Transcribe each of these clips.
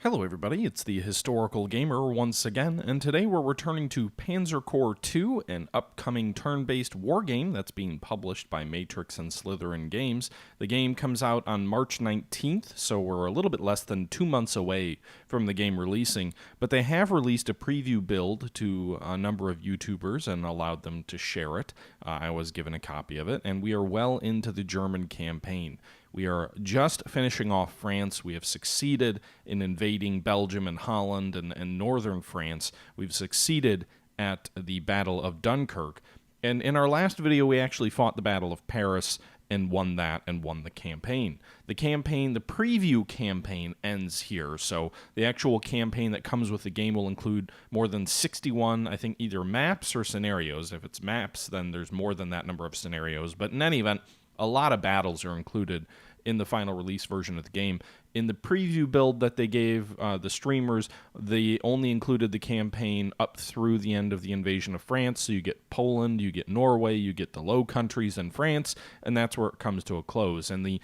Hello everybody, it's the Historical Gamer once again, and today we're returning to Panzer Corps II, an upcoming turn-based war game that's being published by Matrix and Slytherin Games. The game comes out on March 19th, so we're a little bit less than 2 months away from the game releasing, but they have released a preview build to a number of YouTubers and allowed them to share it. I was given a copy of it, and we are well into the German campaign. We are just finishing off France. We have succeeded in invading Belgium and Holland and northern France. We've succeeded at the Battle of Dunkirk. And in our last video, we actually fought the Battle of Paris and won that and won the campaign. The preview campaign ends here. So the actual campaign that comes with the game will include more than 61, I think, either maps or scenarios. If it's maps, then there's more than that number of scenarios. But in any event, a lot of battles are included in the final release version of the game. In the preview build that they gave the streamers, they only included the campaign up through the end of the invasion of France. So you get Poland, you get Norway, you get the Low Countries and France, and that's where it comes to a close. And the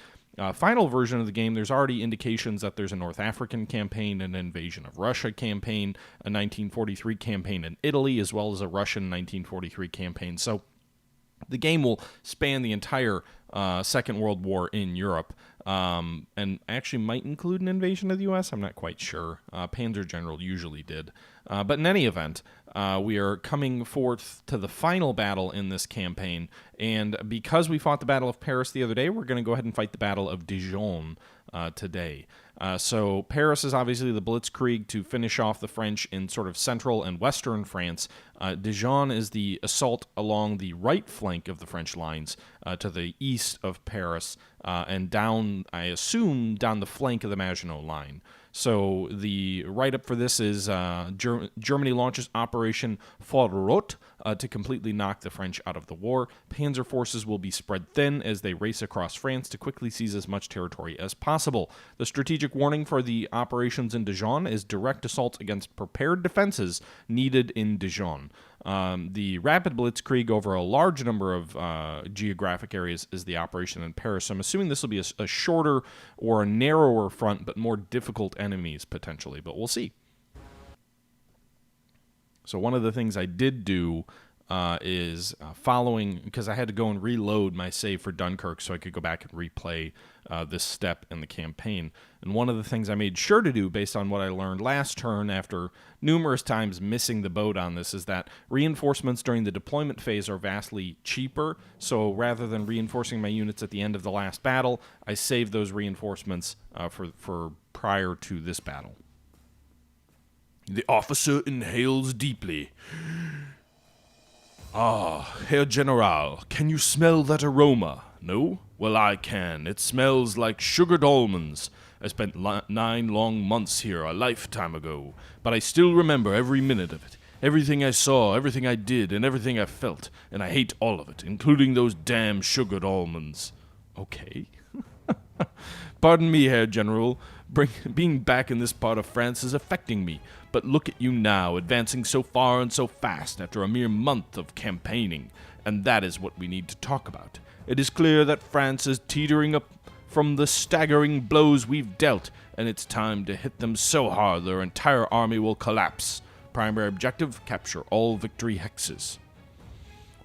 final version of the game, there's already indications that there's a North African campaign, an invasion of Russia campaign, a 1943 campaign in Italy, as well as a Russian 1943 campaign. So the game will span the entire Second World War in Europe, and actually might include an invasion of the U.S. I'm not quite sure. Panzer General usually did. But in any event, we are coming forth to the final battle in this campaign, and because we fought the Battle of Paris the other day, we're going to go ahead and fight the Battle of Dijon today. So Paris is obviously the blitzkrieg to finish off the French in sort of central and western France. Dijon is the assault along the right flank of the French lines to the east of Paris and down, I assume, down the flank of the Maginot Line. So the write-up for this is Germany launches Operation Vorrott to completely knock the French out of the war. Panzer forces will be spread thin as they race across France to quickly seize as much territory as possible. The strategic warning for the operations in Dijon is direct assault against prepared defenses needed in Dijon. The rapid blitzkrieg over a large number of geographic areas is the operation in Paris. So I'm assuming this will be a shorter or a narrower front, but more difficult enemies potentially, but we'll see. So one of the things I did do is following, because I had to go and reload my save for Dunkirk so I could go back and replay this step in the campaign. And one of the things I made sure to do, based on what I learned last turn after numerous times missing the boat on this, is that reinforcements during the deployment phase are vastly cheaper. So rather than reinforcing my units at the end of the last battle, I saved those reinforcements for prior to this battle. The officer inhales deeply. Ah, Herr General, can you smell that aroma? No? Well, I can. It smells like sugared almonds. I spent 9 long months here a lifetime ago, but I still remember every minute of it. Everything I saw, everything I did, and everything I felt, and I hate all of it, including those damn sugared almonds. Okay. Pardon me, Herr General. Being back in this part of France is affecting me, but look at you now, advancing so far and so fast after a mere month of campaigning, and that is what we need to talk about. It is clear that France is teetering up from the staggering blows we've dealt, and it's time to hit them so hard their entire army will collapse. Primary objective, capture all victory hexes.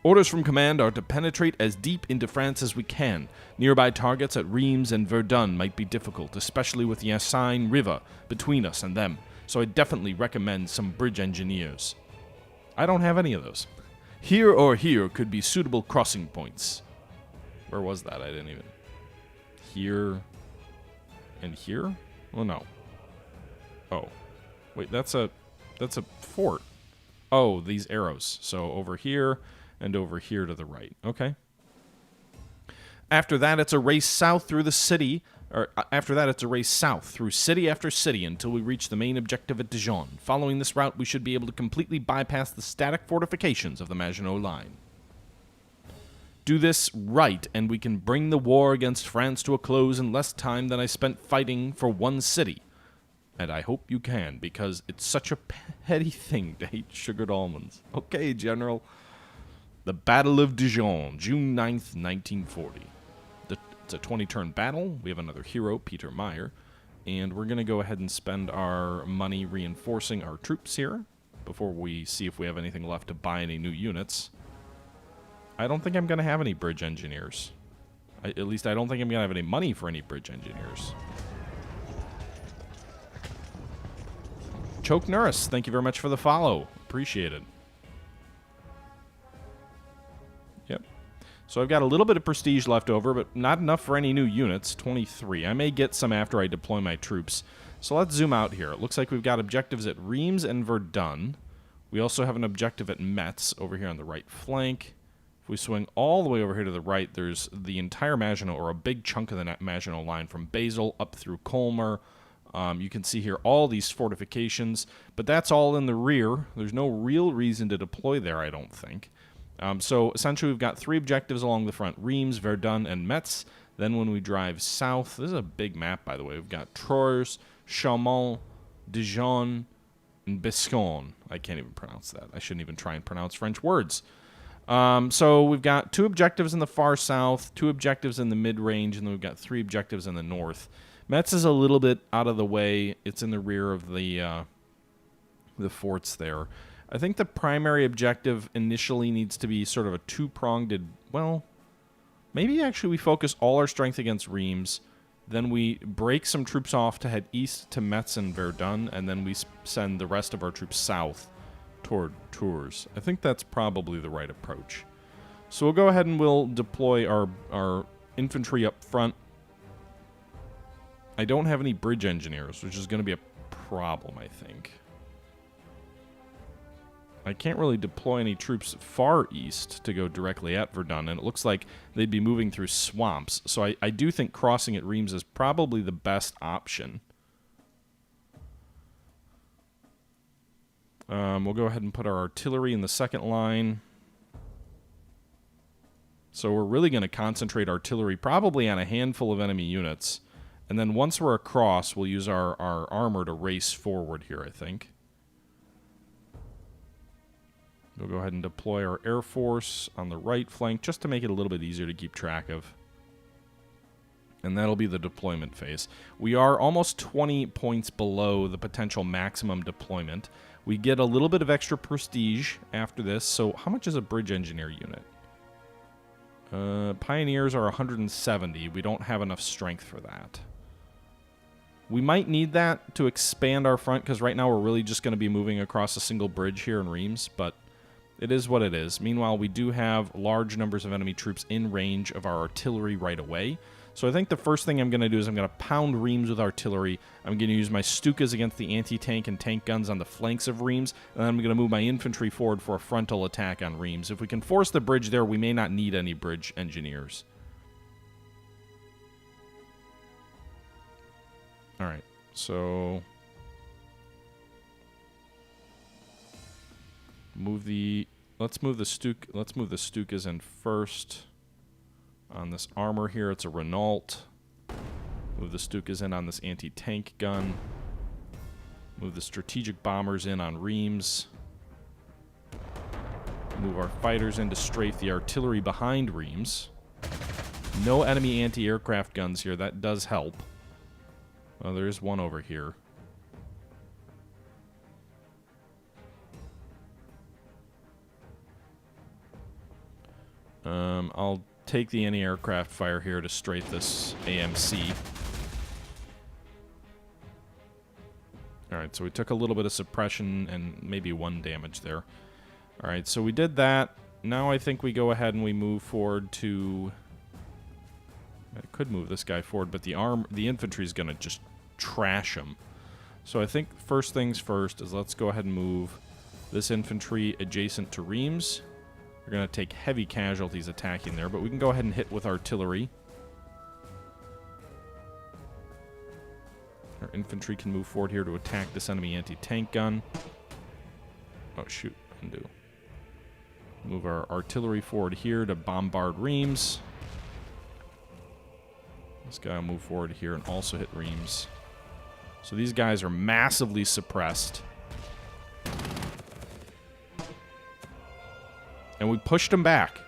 Orders from command are to penetrate as deep into France as we can. Nearby targets at Reims and Verdun might be difficult, especially with the Assigne River between us and them, so I definitely recommend some bridge engineers. I don't have any of those. Here or here could be suitable crossing points. Where was that? I didn't even... Here and here? Oh, no. Oh. Wait, that's a fort. Oh, these arrows. So over here and over here to the right. Okay. After that, it's a race south through the city, or after that, it's a race south through city after city until we reach the main objective at Dijon. Following this route, we should be able to completely bypass the static fortifications of the Maginot Line. Do this right, and we can bring the war against France to a close in less time than I spent fighting for one city. And I hope you can, because it's such a petty thing to hate sugared almonds. Okay, General. The Battle of Dijon, June 9th, 1940. It's a 20-turn battle. We have another hero, Peter Meyer. And we're going to go ahead and spend our money reinforcing our troops here before we see if we have anything left to buy any new units. I don't think I'm going to have any bridge engineers. At least I don't think I'm going to have any money for any bridge engineers. Choke Norris, thank you very much for the follow. Appreciate it. Yep. So I've got a little bit of prestige left over, but not enough for any new units. 23. I may get some after I deploy my troops. So let's zoom out here. It looks like we've got objectives at Reims and Verdun. We also have an objective at Metz over here on the right flank. If we swing all the way over here to the right, there's the entire Maginot, or a big chunk of the Maginot line from Basel up through Colmar. You can see here all these fortifications, but that's all in the rear. There's no real reason to deploy there, I don't think. So essentially we've got 3 objectives along the front: Reims, Verdun, and Metz. Then when we drive south, this is a big map, by the way. We've got Troyes, Chaumont, Dijon, and Biscagne. I can't even pronounce that. I shouldn't even try and pronounce French words. So we've got 2 objectives in the far south, 2 objectives in the mid-range, and then we've got 3 objectives in the north. Metz is a little bit out of the way. It's in the rear of the forts there. I think the primary objective initially needs to be sort of a 2-pronged, well, maybe actually we focus all our strength against Reims, then we break some troops off to head east to Metz and Verdun, and then we send the rest of our troops south toward Tours. I think that's probably the right approach. So we'll go ahead and we'll deploy our infantry up front. I don't have any bridge engineers, which is going to be a problem, I think. I can't really deploy any troops far east to go directly at Verdun, and it looks like they'd be moving through swamps. So I do think crossing at Reims is probably the best option. We'll go ahead and put our artillery in the second line. So we're really going to concentrate artillery probably on a handful of enemy units. And then once we're across, we'll use our armor to race forward here, I think. We'll go ahead and deploy our Air Force on the right flank just to make it a little bit easier to keep track of. And that'll be the deployment phase. We are almost 20 points below the potential maximum deployment. We get a little bit of extra prestige after this. So how much is a bridge engineer unit? Pioneers are 170. We don't have enough strength for that. We might need that to expand our front, because right now we're really just going to be moving across a single bridge here in Reims, but it is what it is. Meanwhile, we do have large numbers of enemy troops in range of our artillery right away. So I think the first thing I'm going to do is I'm going to pound Reims with artillery. I'm going to use my Stukas against the anti-tank and tank guns on the flanks of Reims, and then I'm going to move my infantry forward for a frontal attack on Reims. If we can force the bridge there, we may not need any bridge engineers. All right, so let's move the Stukas in first. On this armor here, it's a Renault. Move the Stukas in on this anti-tank gun. Move the strategic bombers in on Reims. Move our fighters in to strafe the artillery behind Reims. No enemy anti-aircraft guns here. That does help. Well, there is one over here. I'll take the anti-aircraft fire here to strafe this AMC. Alright, so we took a little bit of suppression and maybe 1 damage there. Alright, so we did that. Now I think we go ahead and we move forward to... I could move this guy forward, but the infantry is going to just trash him. So I think first things first is let's go ahead and move this infantry adjacent to Reims. We're going to take heavy casualties attacking there, but we can go ahead and hit with artillery. Our infantry can move forward here to attack this enemy anti-tank gun. Oh, shoot. Undo. Move our artillery forward here to bombard Reims. This guy will move forward here and also hit Reims. So these guys are massively suppressed. And we pushed them back.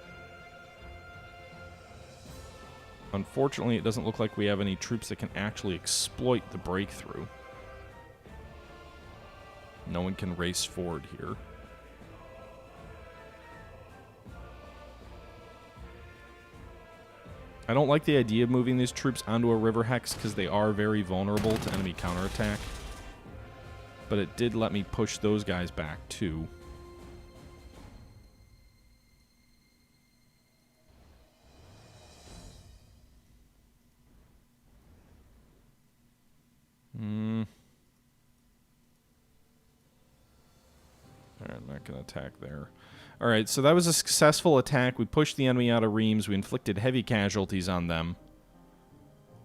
Unfortunately, it doesn't look like we have any troops that can actually exploit the breakthrough. No one can race forward here. I don't like the idea of moving these troops onto a river hex because they are very vulnerable to enemy counterattack. But it did let me push those guys back too. Alright, I'm not going to attack there. Alright, so that was a successful attack. We pushed the enemy out of Reims. We inflicted heavy casualties on them.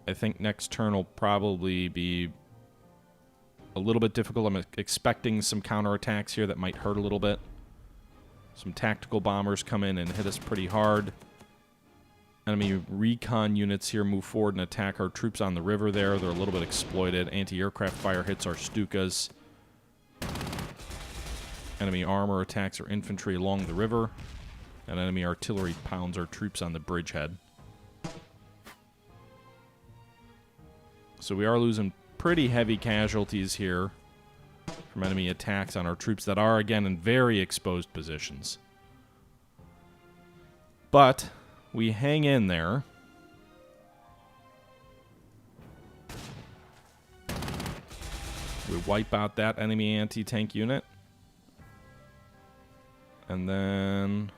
I think next turn will probably be a little bit difficult. I'm expecting some counterattacks here that might hurt a little bit. Some tactical bombers come in and hit us pretty hard. Enemy recon units here move forward and attack our troops on the river there. They're a little bit exploited. Anti-aircraft fire hits our Stukas. Enemy armor attacks our infantry along the river. And enemy artillery pounds our troops on the bridgehead. So we are losing pretty heavy casualties here from enemy attacks on our troops that are, again, in very exposed positions. But we hang in there. We wipe out that enemy anti-tank unit. And then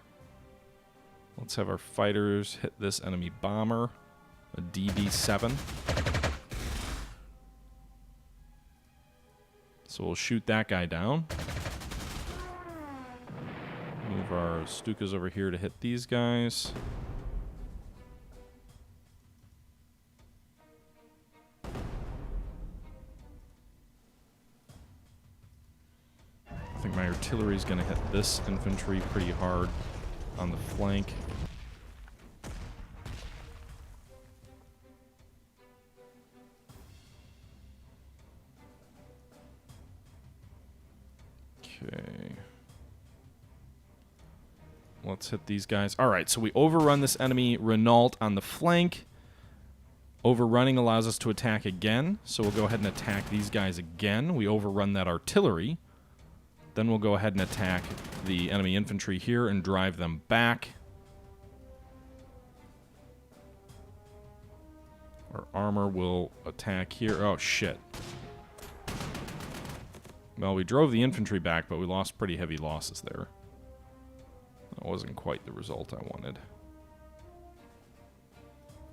let's have our fighters hit this enemy bomber, a DB-7. So we'll shoot that guy down. Move our Stukas over here to hit these guys. I think my artillery is going to hit this infantry pretty hard on the flank. Okay. Let's hit these guys. All right, so we overrun this enemy Renault on the flank. Overrunning allows us to attack again, so we'll go ahead and attack these guys again. We overrun that artillery. Then we'll go ahead and attack the enemy infantry here and drive them back. Our armor will attack here. Oh, shit. Well, we drove the infantry back, but we lost pretty heavy losses there. That wasn't quite the result I wanted.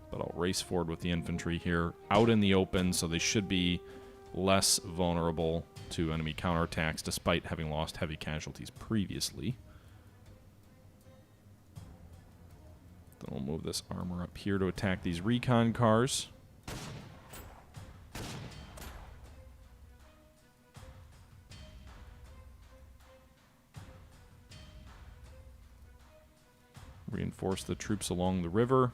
But I'll race forward with the infantry here. Out in the open, so they should be less vulnerable to enemy counterattacks, despite having lost heavy casualties previously. Then we'll move this armor up here to attack these recon cars. Reinforce the troops along the river.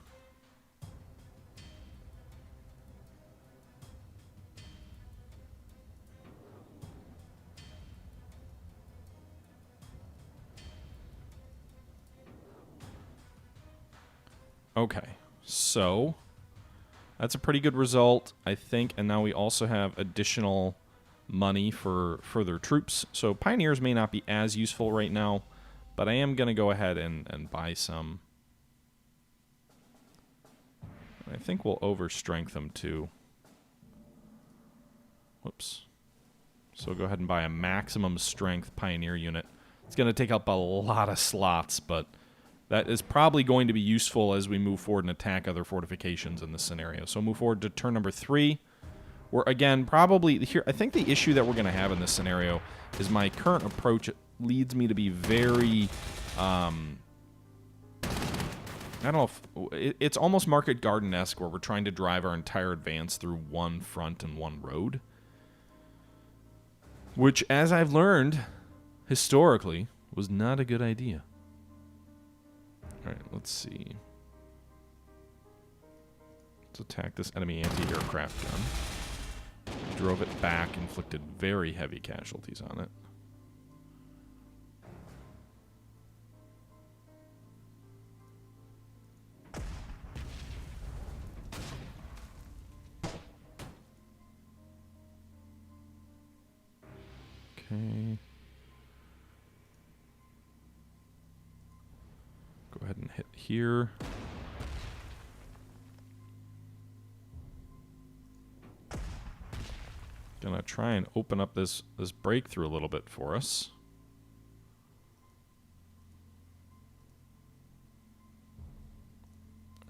Okay, so that's a pretty good result, I think, and now we also have additional money for further troops. So Pioneers may not be as useful right now, but I am going to go ahead and buy some. I think we'll overstrength them too. Whoops. So go ahead and buy a maximum strength Pioneer unit. It's going to take up a lot of slots, but that is probably going to be useful as we move forward and attack other fortifications in this scenario. So move forward to turn number 3. We're, again, probably here. I think the issue that we're going to have in this scenario is my current approach leads me to be very, I don't know if, it's almost Market Garden-esque where we're trying to drive our entire advance through one front and one road. Which, as I've learned, historically, was not a good idea. Alright, let's see. Let's attack this enemy anti-aircraft gun. Drove it back, inflicted very heavy casualties on it. Okay. Go ahead and hit here. Gonna try and open up this breakthrough a little bit for us.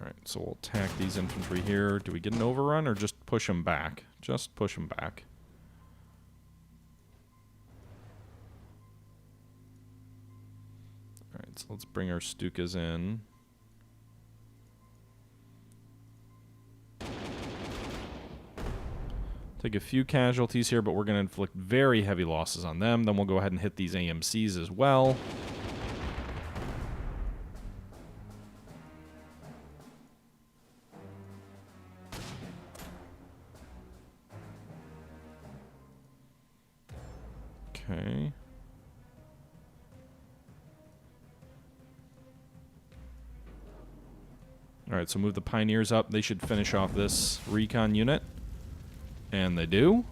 Alright, so we'll attack these infantry here. Do we get an overrun or just push them back? Just push them back. Alright, so let's bring our Stukas in. Take a few casualties here, but we're going to inflict very heavy losses on them. Then we'll go ahead and hit these AMCs as well. Okay. Alright, so move the Pioneers up. They should finish off this recon unit. And they do.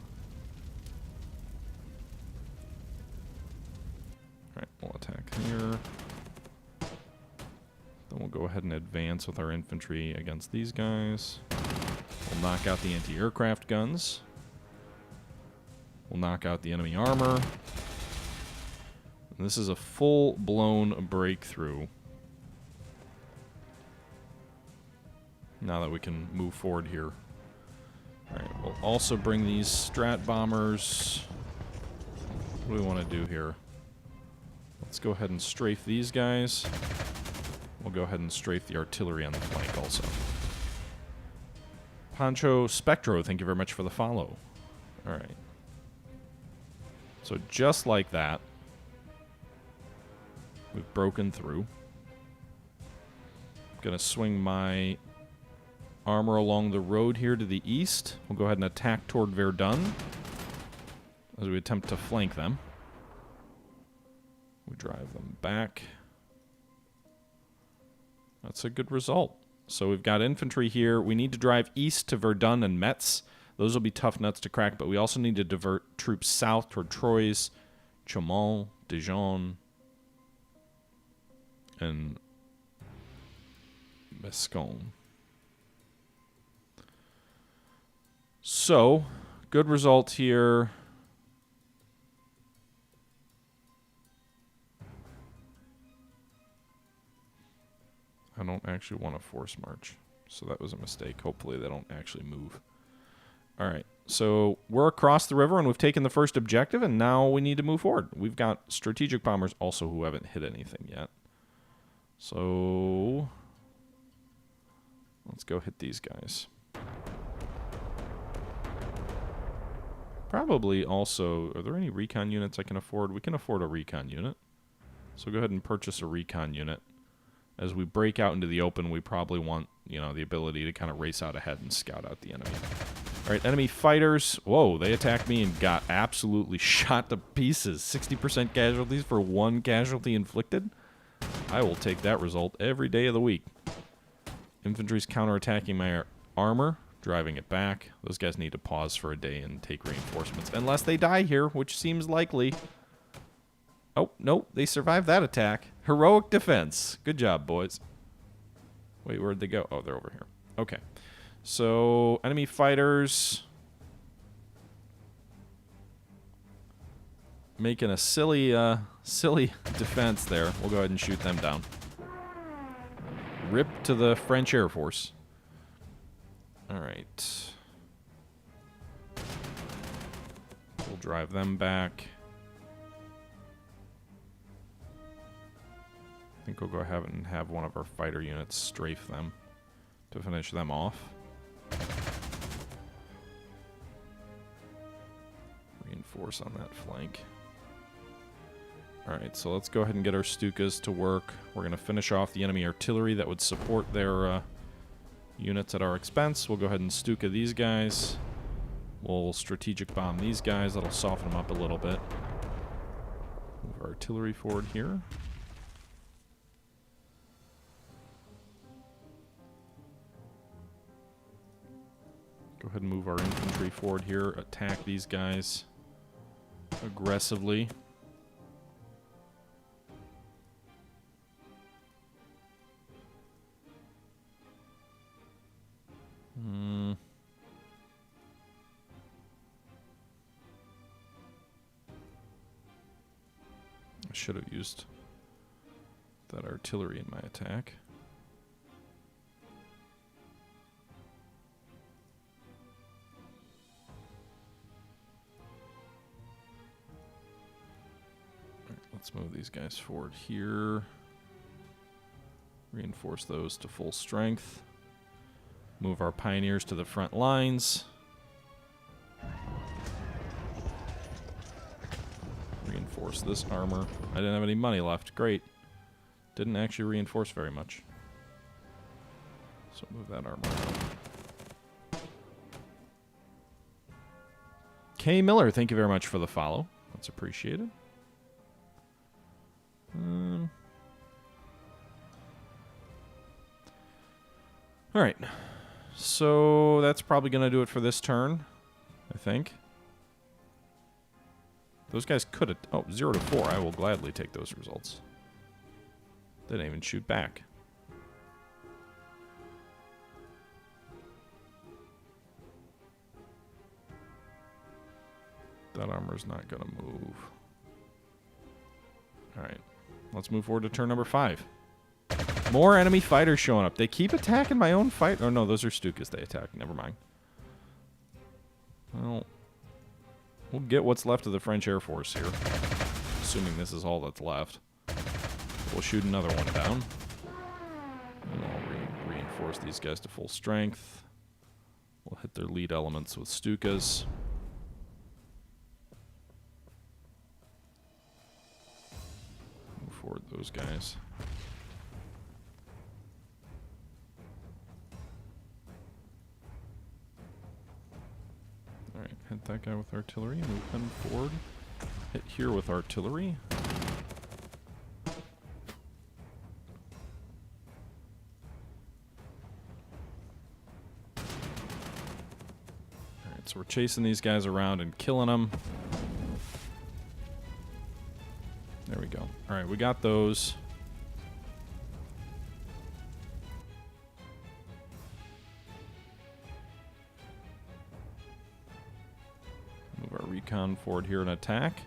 Alright, we'll attack here. Then we'll go ahead and advance with our infantry against these guys. We'll knock out the anti-aircraft guns. We'll knock out the enemy armor. And this is a full-blown breakthrough. Now that we can move forward here. Alright, we'll also bring these strat bombers. What do we want to do here? Let's go ahead and strafe these guys. We'll go ahead and strafe the artillery on the flank also. Pancho Spectro, thank you very much for the follow. Alright. So just like that, we've broken through. I'm gonna swing my armor along the road here to the east. We'll go ahead and attack toward Verdun as we attempt to flank them. We drive them back. That's a good result. So we've got infantry here. We need to drive east to Verdun and Metz. Those will be tough nuts to crack, but we also need to divert troops south toward Troyes, Chaumont, Dijon, and Mescon. So, good result here. I don't actually want to force march, so that was a mistake. Hopefully they don't actually move. Alright, so we're across the river and we've taken the first objective, and now we need to move forward. We've got strategic bombers also who haven't hit anything yet. So, let's go hit these guys. Probably also, are there any recon units I can afford? We can afford a recon unit. So go ahead and purchase a recon unit. As we break out into the open, we probably want, you know, the ability to kind of race out ahead and scout out the enemy. Alright, enemy fighters. Whoa, they attacked me and got absolutely shot to pieces. 60% casualties for 1 casualty inflicted. I will take that result every day of the week. Infantry's counterattacking my armor, driving it back. Those guys need to pause for a day and take reinforcements. Unless they die here, which seems likely. Oh, no, they survived that attack. Heroic defense. Good job, boys. Wait, where'd they go? Oh, they're over here. Okay. So, enemy fighters making a silly defense there. We'll go ahead and shoot them down. Rip to the French Air Force. Alright. We'll drive them back. I think we'll go ahead and have one of our fighter units strafe them to finish them off. Reinforce on that flank. Alright, so let's go ahead and get our Stukas to work. We're going to finish off the enemy artillery that would support their units at our expense. We'll go ahead and Stuka these guys. We'll strategic bomb these guys. That'll soften them up a little bit. Move our artillery forward here. Go ahead and move our infantry forward here. Attack these guys. aggressively. I should have used that artillery in my attack. Alright, let's move these guys forward here. Reinforce those to full strength. Move our pioneers to the front lines. Reinforce this armor. I didn't have any money left. Great. Didn't actually reinforce very much. So move that armor out. K. Miller, thank you very much for the follow. That's appreciated. All right. So that's probably going to do it for this turn, I think. Those guys could have... Oh, 0 to 4. I will gladly take those results. They didn't even shoot back. That armor's not going to move. Alright. Let's move forward to turn number 5. More enemy fighters showing up. They keep attacking my own fight. Oh, no, those are Stukas they attack. Never mind. Well, we'll get what's left of the French Air Force here. Assuming this is all that's left. We'll shoot another one down. And we'll reinforce these guys to full strength. We'll hit their lead elements with Stukas. Move forward those guys. Alright, hit that guy with artillery. Move him forward. Hit here with artillery. Alright, so we're chasing these guys around and killing them. There we go. Alright, we got those. Move our recon forward here and attack.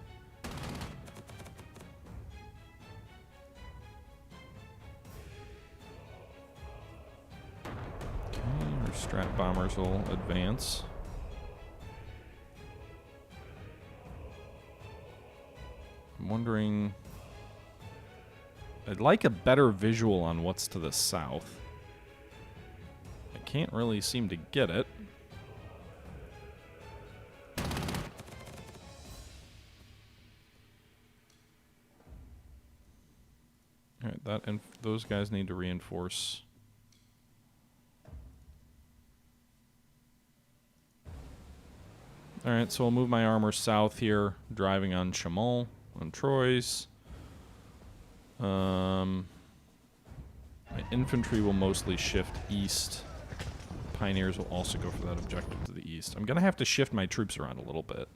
Okay, our strat bombers will advance. I'm wondering... I'd like a better visual on what's to the south. I can't really seem to get it. Alright, that and those guys need to reinforce. Alright, so I'll move my armor south here, driving on Chamon, on Troyes. My infantry will mostly shift east. Pioneers will also go for that objective to the east. I'm going to have to shift my troops around a little bit.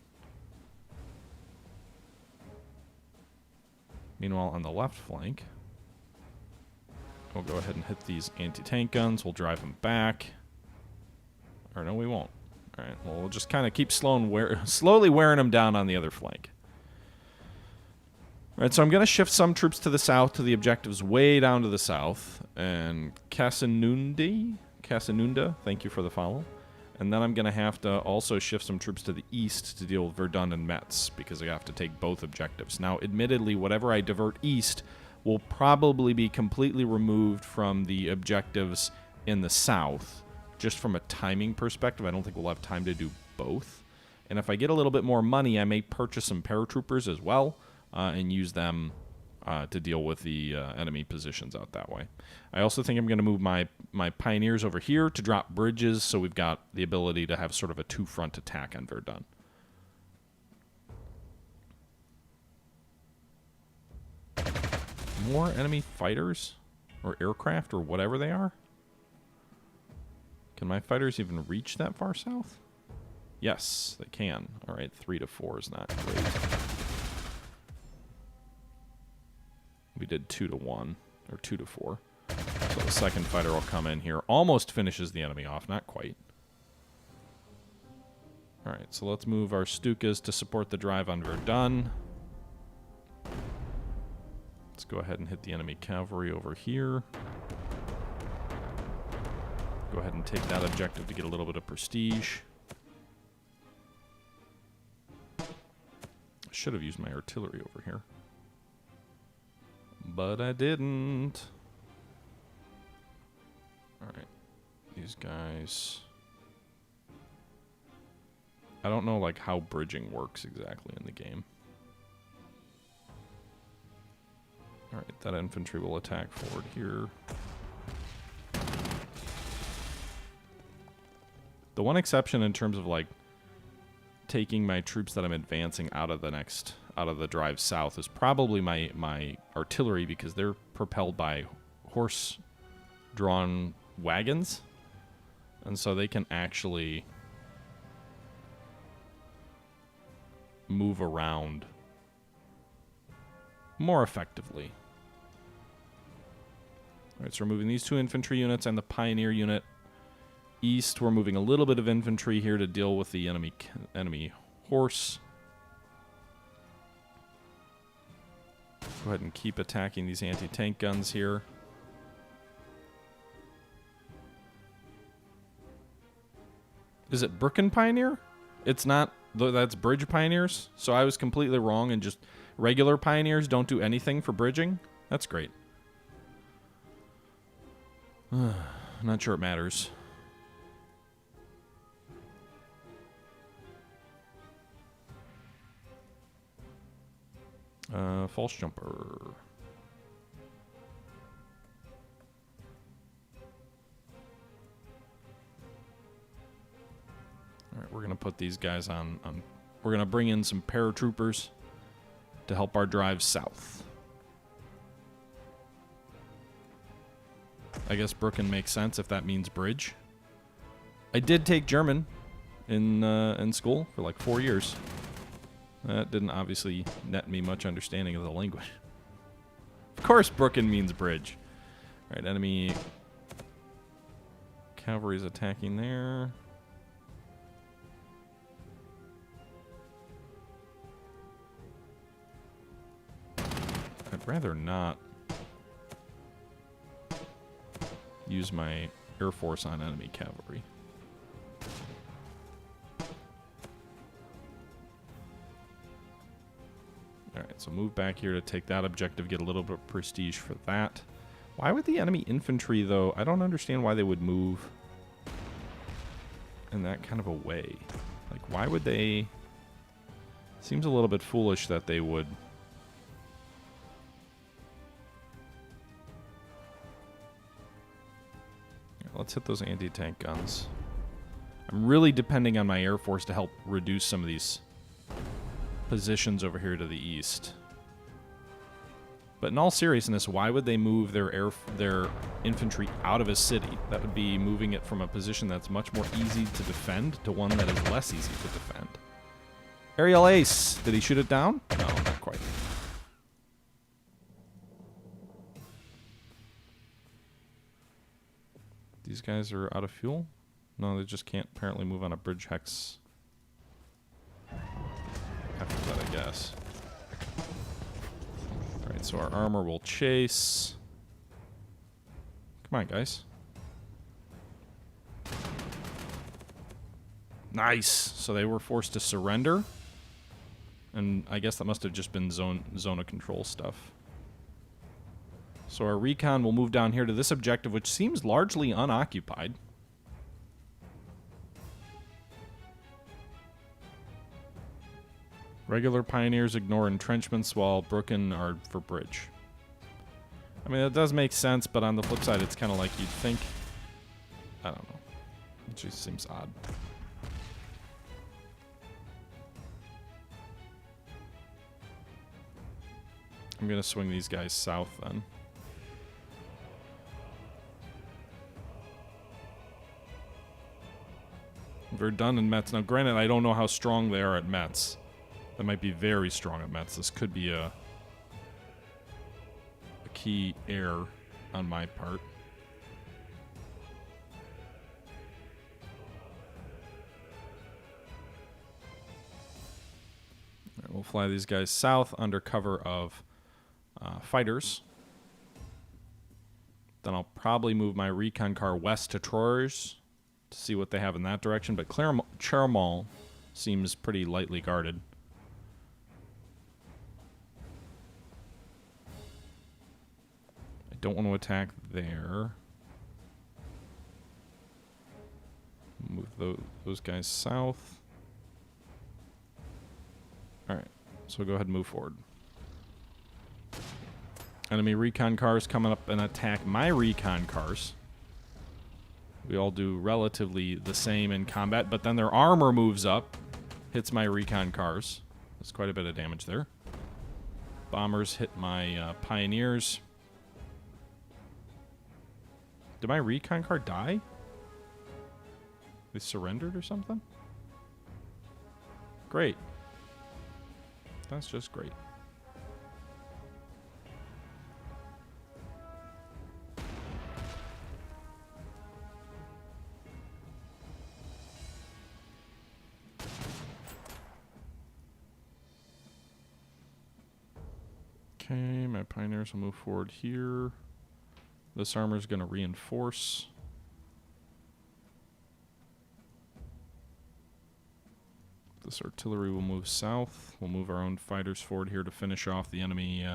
Meanwhile, on the left flank, we'll go ahead and hit these anti-tank guns. We'll drive them back. Or no, we won't. Alright, well, we'll just kind of keep slowly wearing them down on the other flank. Alright, so I'm going to shift some troops to the south to the objectives way down to the south. And Casanunda, thank you for the follow. And then I'm going to have to also shift some troops to the east to deal with Verdun and Metz, because I have to take both objectives. Now, admittedly, whatever I divert east will probably be completely removed from the objectives in the south. Just from a timing perspective, I don't think we'll have time to do both. And if I get a little bit more money, I may purchase some paratroopers as well and use them to deal with the enemy positions out that way. I also think I'm going to move my pioneers over here to drop bridges, so we've got the ability to have sort of a two-front attack on Verdun. More enemy fighters or aircraft or whatever they are. Can my fighters even reach that far south? Yes, they can. All right, 3 to 4 is not great. we did 2-1, or 2-4. So the second fighter will come in here. Almost finishes the enemy off, not quite. Alright, so let's move our Stukas to support the drive on Verdun. Let's go ahead and hit the enemy cavalry over here. Go ahead and take that objective to get a little bit of prestige. I should have used my artillery over here. But I didn't. Alright. These guys... I don't know, like, how bridging works exactly in the game. Alright, that infantry will attack forward here. The one exception in terms of, like, taking my troops that I'm advancing out of the drive south is probably my artillery, because they're propelled by horse-drawn wagons. And so they can actually move around more effectively. Alright, so we're moving these 2 infantry units and the pioneer unit east. We're moving a little bit of infantry here to deal with the enemy horse. Go ahead and keep attacking these anti-tank guns here. Is it Brücken Pioneer? It's not. That's Bridge Pioneers. So I was completely wrong, and just regular Pioneers don't do anything for bridging? That's great. Not sure it matters. False jumper. Alright, we're going to put these guys on... We're going to bring in some paratroopers to help our drive south. I guess Brücken makes sense if that means bridge. I did take German in school for like 4 years. That didn't obviously net me much understanding of the language. Of course Brücken means bridge. Alright, enemy cavalry's attacking there. I'd rather not use my Air Force on enemy cavalry. Alright, so move back here to take that objective, get a little bit of prestige for that. Why would the enemy infantry, though? I don't understand why they would move in that kind of a way. Like, why would they... Seems a little bit foolish that they would... Let's hit those anti-tank guns. I'm really depending on my Air Force to help reduce some of these positions over here to the east. But in all seriousness, why would they move their infantry out of a city? That would be moving it from a position that's much more easy to defend to one that is less easy to defend. Aerial ace. Did he shoot it down? No, not quite. These guys are out of fuel? No, they just can't apparently move on a bridge hex. After that, I guess. Alright, so our armor will chase. Come on, guys. Nice! So they were forced to surrender. And I guess that must have just been zone of control stuff. So our recon will move down here to this objective, which seems largely unoccupied. Regular pioneers ignore entrenchments while Brücken are for bridge. I mean, that does make sense, but on the flip side, it's kind of like you'd think... I don't know. It just seems odd. I'm going to swing these guys south then. Verdun and Metz. Now, granted, I don't know how strong they are at Metz. They might be very strong at Metz. This could be a key air on my part. All right, we'll fly these guys south under cover of fighters. Then I'll probably move my recon car west to Troyes to see what they have in that direction. But Charlemont seems pretty lightly guarded. I don't want to attack there. Move those guys south. Alright, so go ahead and move forward. Enemy recon cars coming up and attack my recon cars. We all do relatively the same in combat, but then their armor moves up, hits my recon cars. That's quite a bit of damage there. Bombers hit my pioneers. Did my recon car die? They surrendered or something? Great. That's just great. Okay, my pioneers will move forward here. This armor is going to reinforce. This artillery will move south. We'll move our own fighters forward here to finish off the enemy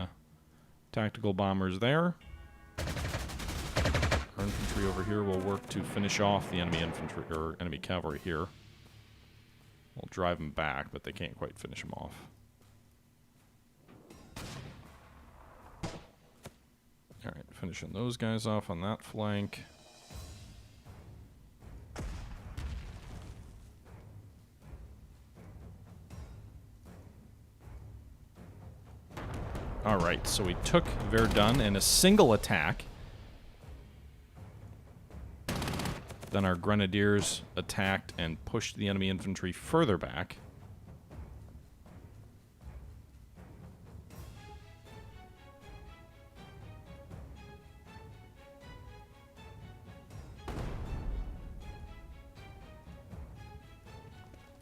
tactical bombers there. Our infantry over here will work to finish off the enemy infantry or enemy cavalry here. We'll drive them back, but they can't quite finish them off. Alright, finishing those guys off on that flank. Alright, so we took Verdun in a single attack. Then our grenadiers attacked and pushed the enemy infantry further back.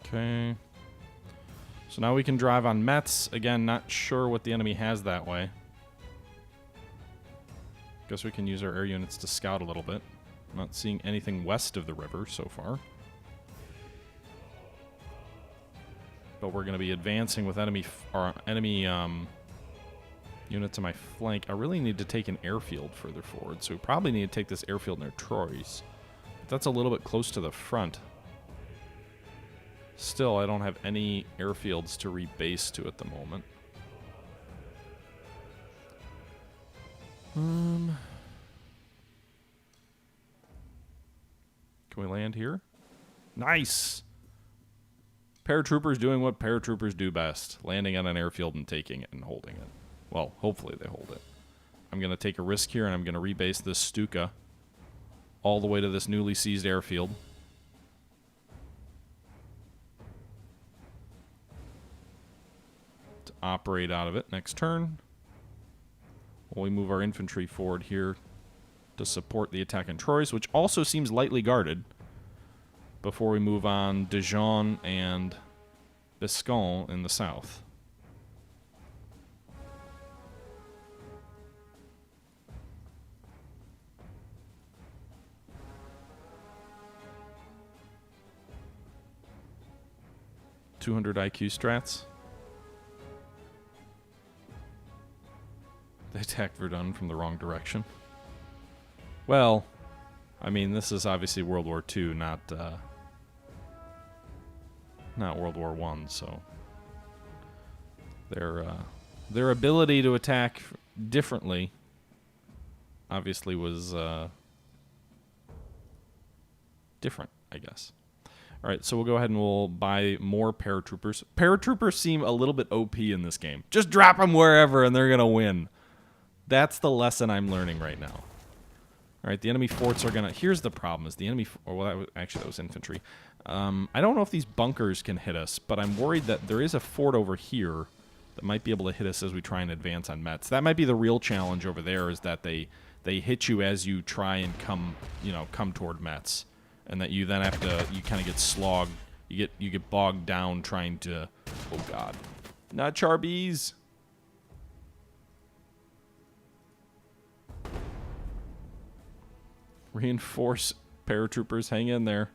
Okay. So now we can drive on Metz. Again, not sure what the enemy has that way. Guess we can use our air units to scout a little bit. Not seeing anything west of the river so far. But we're going to be advancing with enemy units on my flank. I really need to take an airfield further forward, so we probably need to take this airfield near Troyes. But that's a little bit close to the front. Still, I don't have any airfields to rebase to at the moment. Can we land here? Nice! Paratroopers doing what paratroopers do best. Landing on an airfield and taking it and holding it. Well, hopefully they hold it. I'm going to take a risk here and I'm going to rebase this Stuka all the way to this newly seized airfield. To operate out of it next turn. While we move our infantry forward here to support the attack in Troyes, which also seems lightly guarded, before we move on Dijon and Biscon in the south. .200 IQ strats. They attacked Verdun from the wrong direction. Well, I mean, this is obviously World War II, not World War I, so their ability to attack differently obviously was different, I guess. All right, so we'll go ahead and we'll buy more paratroopers. Paratroopers seem a little bit OP in this game. Just drop them wherever and they're going to win. That's the lesson I'm learning right now. All right, the enemy forts are going to... Here's the problem, is the enemy... Actually, that was infantry. I don't know if these bunkers can hit us, but I'm worried that there is a fort over here that might be able to hit us as we try and advance on Metz. That might be the real challenge over there, is that they hit you as you try and come toward Metz, and that you then have to, you kind of get slogged, you get bogged down trying to, oh god, not Charbies. Reinforce paratroopers, hang in there.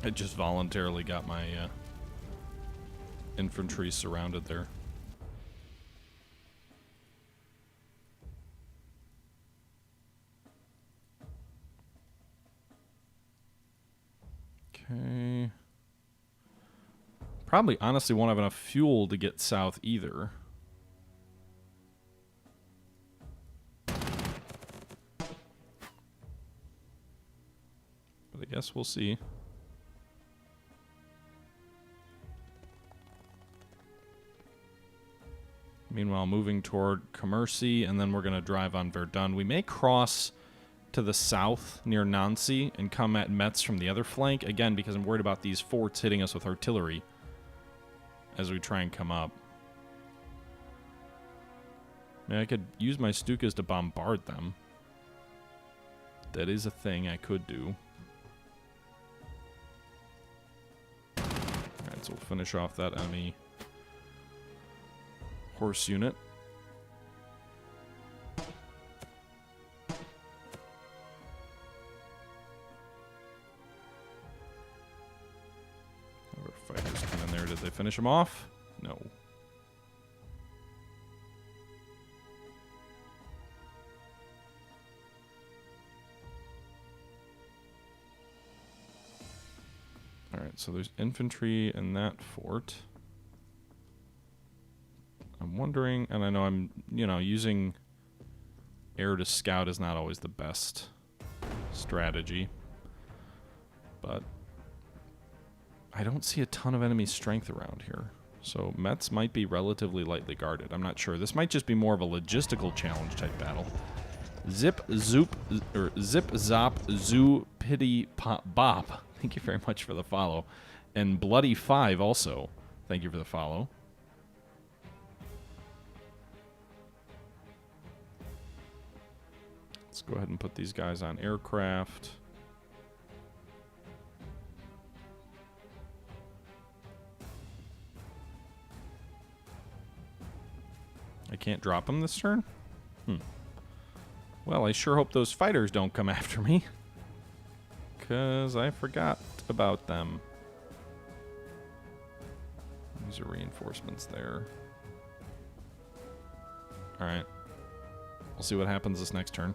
I just voluntarily got my infantry surrounded there. Okay. Probably, honestly, won't have enough fuel to get south either. But I guess we'll see. Meanwhile, moving toward Commercy, and then we're going to drive on Verdun. We may cross to the south near Nancy and come at Metz from the other flank, again, because I'm worried about these forts hitting us with artillery as we try and come up. I mean, I could use my Stukas to bombard them. That is a thing I could do. Alright, so we'll finish off that enemy horse unit. Our fighters come in there. Did they finish them off? No. Alright, so there's infantry in that fort. I'm wondering, and I know I'm, using air to scout is not always the best strategy, but I don't see a ton of enemy strength around here. So Metz might be relatively lightly guarded. I'm not sure. This might just be more of a logistical challenge type battle. Zip, zoop, or zip, zop, zoo, pity, pop, bop. Thank you very much for the follow. And Bloody 5 also. Thank you for the follow. Let's go ahead and put these guys on aircraft. I can't drop them this turn? Well, I sure hope those fighters don't come after me, because I forgot about them. These are reinforcements there. Alright. We'll see what happens this next turn.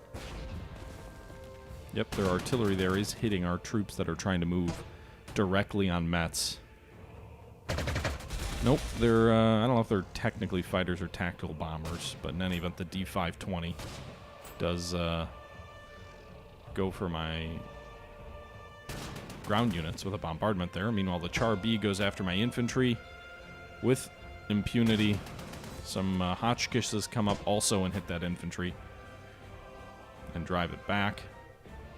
Yep, their artillery there is hitting our troops that are trying to move directly on Metz. Nope, they're, I don't know if they're technically fighters or tactical bombers, but in any event, the D520 does go for my ground units with a bombardment there. Meanwhile, the Char B goes after my infantry with impunity. Some Hotchkisses come up also and hit that infantry and drive it back.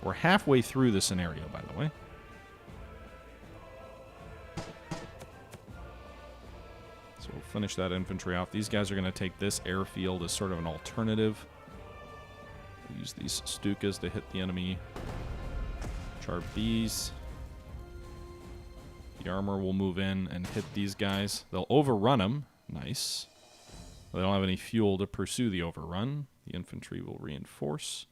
We're halfway through the scenario, by the way. So we'll finish that infantry off. These guys are going to take this airfield as sort of an alternative. We'll use these Stukas to hit the enemy Char Bs. The armor will move in and hit these guys. They'll overrun them. Nice. They don't have any fuel to pursue the overrun. The infantry will reinforce.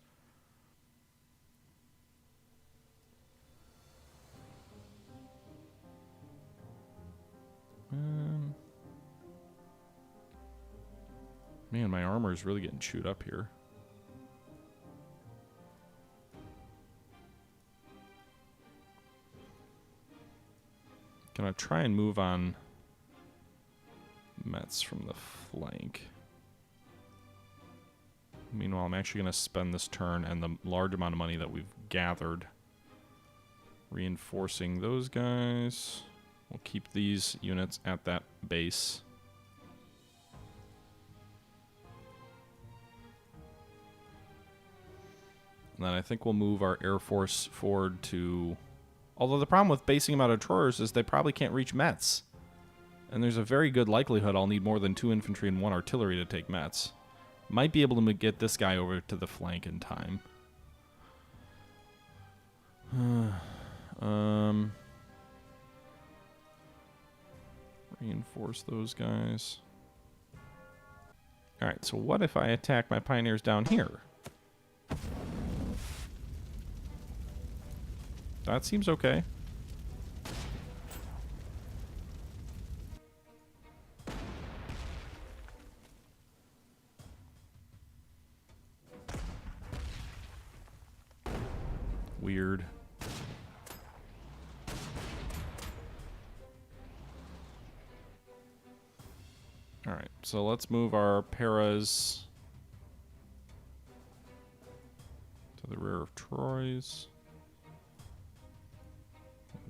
Man, my armor is really getting chewed up here. Gonna try and move on Metz from the flank. Meanwhile, I'm actually going to spend this turn and the large amount of money that we've gathered reinforcing those guys. We'll keep these units at that base. And then I think we'll move our Air Force forward to... Although the problem with basing them out of Troyers is they probably can't reach Metz. And there's a very good likelihood I'll need more than 2 infantry and 1 artillery to take Metz. Might be able to get this guy over to the flank in time. Reinforce those guys. Alright, so what if I attack my pioneers down here? That seems okay. Weird. Alright, so let's move our paras to the rear of Troy's.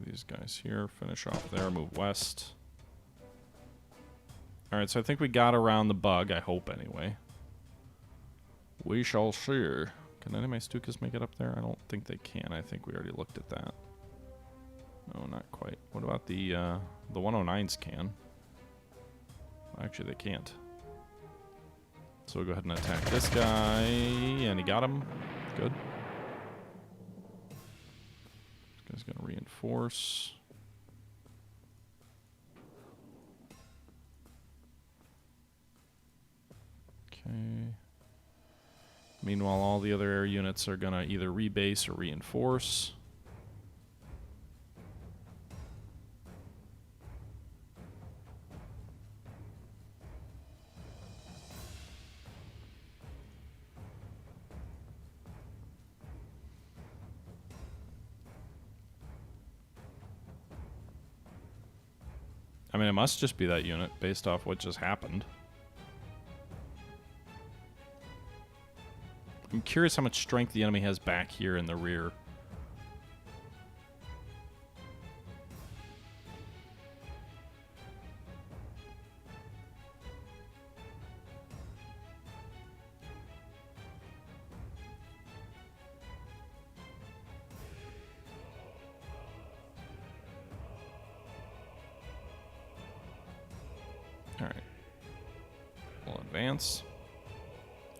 These guys here, finish off there, move west. Alright, so I think we got around the bug, I hope anyway. We shall see. Can any of my Stukas make it up there? I don't think they can. I think we already looked at that. No, not quite. What about the 109s can? Actually, they can't. So we'll go ahead and attack this guy, and he got him. Good. This guy's going to reinforce. Okay. Meanwhile, all the other air units are going to either rebase or reinforce. I mean, it must just be that unit based off what just happened. I'm curious how much strength the enemy has back here in the rear. Alright. We'll advance.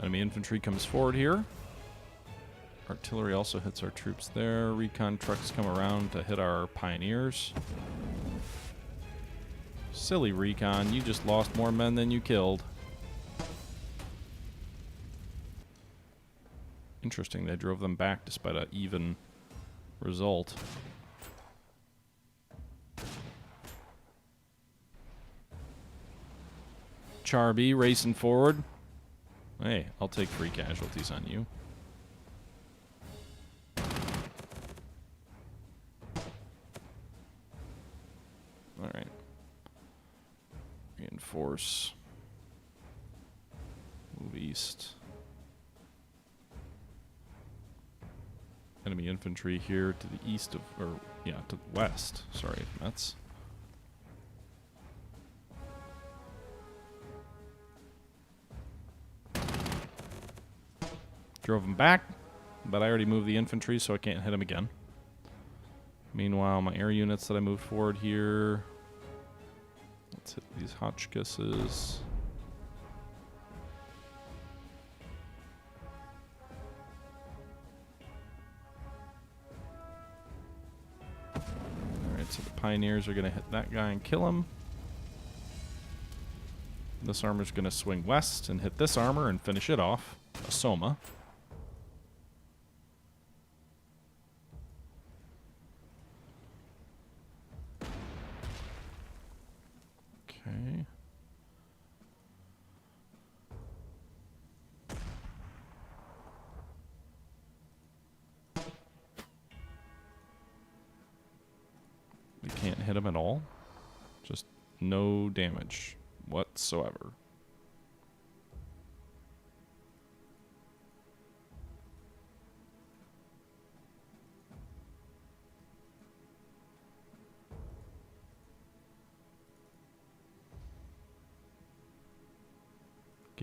Enemy infantry comes forward here. Artillery also hits our troops there. Recon trucks come around to hit our pioneers. Silly recon, you just lost more men than you killed. Interesting, they drove them back despite an even result. Char B racing forward. Hey, I'll take 3 casualties on you. Alright. Reinforce. Move east. Enemy infantry here to the east of, or, yeah, to the west. Sorry, Metz. Drove him back, but I already moved the infantry, so I can't hit him again. Meanwhile, my air units that I moved forward here. Let's hit these Hotchkisses. Alright, so the Pioneers are going to hit that guy and kill him. This armor's going to swing west and hit this armor and finish it off. A Soma. Okay. We can't hit him at all. Just no damage whatsoever.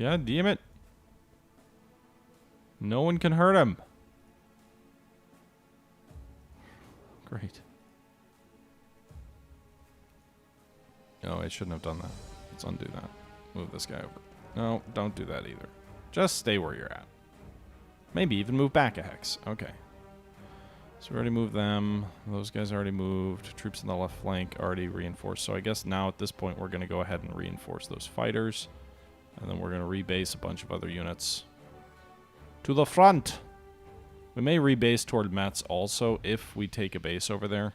God damn it. No one can hurt him. Great. No, I shouldn't have done that. Let's undo that. Move this guy over. No, don't do that either. Just stay where you're at. Maybe even move back a hex. Okay. So we already moved them. Those guys already moved. Troops in the left flank already reinforced. So I guess now at this point we're going to go ahead and reinforce those fighters. And then we're going to rebase a bunch of other units to the front. We may rebase toward Metz also if we take a base over there.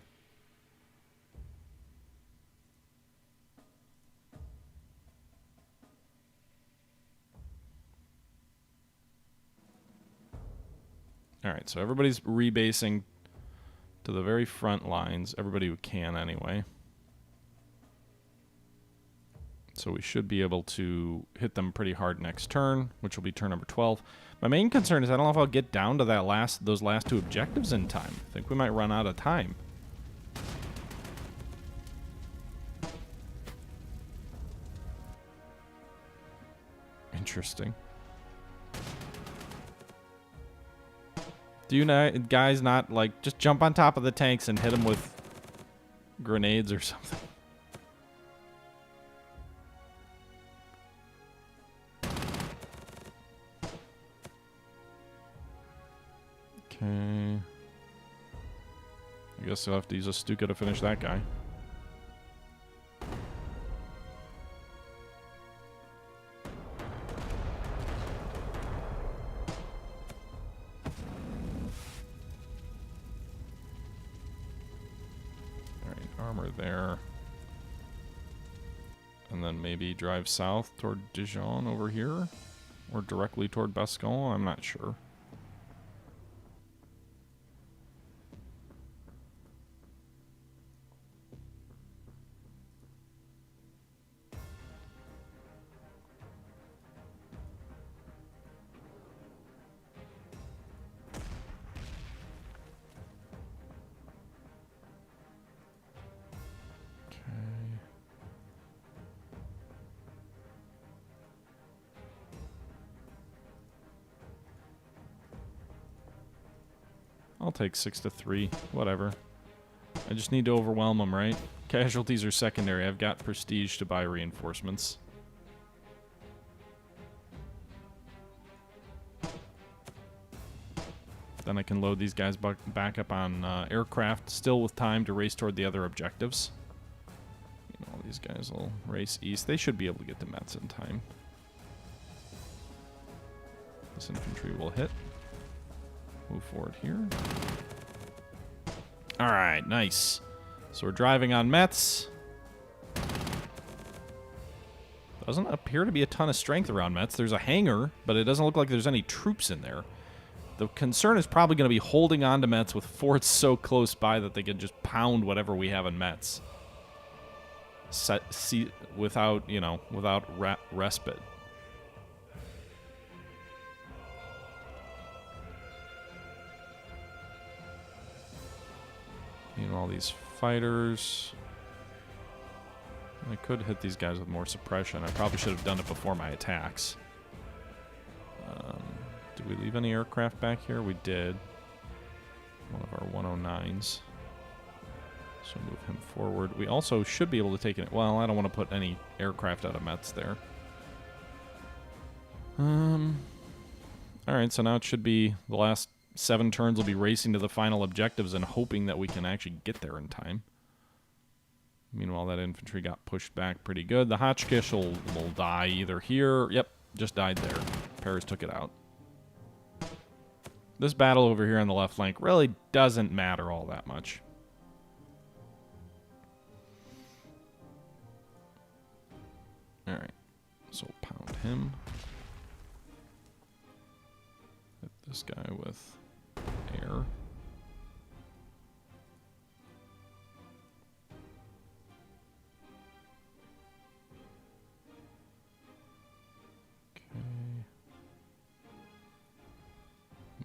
Alright, so everybody's rebasing to the very front lines. Everybody who can, anyway. So we should be able to hit them pretty hard next turn, which will be turn number 12. My main concern is I don't know if I'll get down to those last two objectives in time. I think we might run out of time. Interesting. Do you guys not, like, just jump on top of the tanks and hit them with grenades or something? Okay. I guess I'll have to use a Stuka to finish that guy. Armor there. And then maybe drive south toward Dijon over here. Or directly toward Bascon. I'm not sure. I'll take 6 to 3. Whatever. I just need to overwhelm them, right? Casualties are secondary. I've got prestige to buy reinforcements. Then I can load these guys back up on aircraft, still with time to race toward the other objectives. You know, all these guys will race east. They should be able to get to Metz in time. This infantry will hit. Move forward here. Alright, nice. So we're driving on Metz. Doesn't appear to be a ton of strength around Metz. There's a hangar, but it doesn't look like there's any troops in there. The concern is probably going to be holding on to Metz with forts so close by that they can just pound whatever we have in Metz. Without, you know, without respite. You know, all these fighters. I could hit these guys with more suppression. I probably should have done it before my attacks. Did we leave any aircraft back here? We did. One of our 109s. So move him forward. We also should be able to take it. Well, I don't want to put any aircraft out of Metz there. Alright, so now it should be the last 7 turns will be racing to the final objectives and hoping that we can actually get there in time. Meanwhile, that infantry got pushed back pretty good. The Hotchkiss will die either here. Yep, just died there. Paris took it out. This battle over here on the left flank really doesn't matter all that much. Alright, so pound him. Hit this guy with air.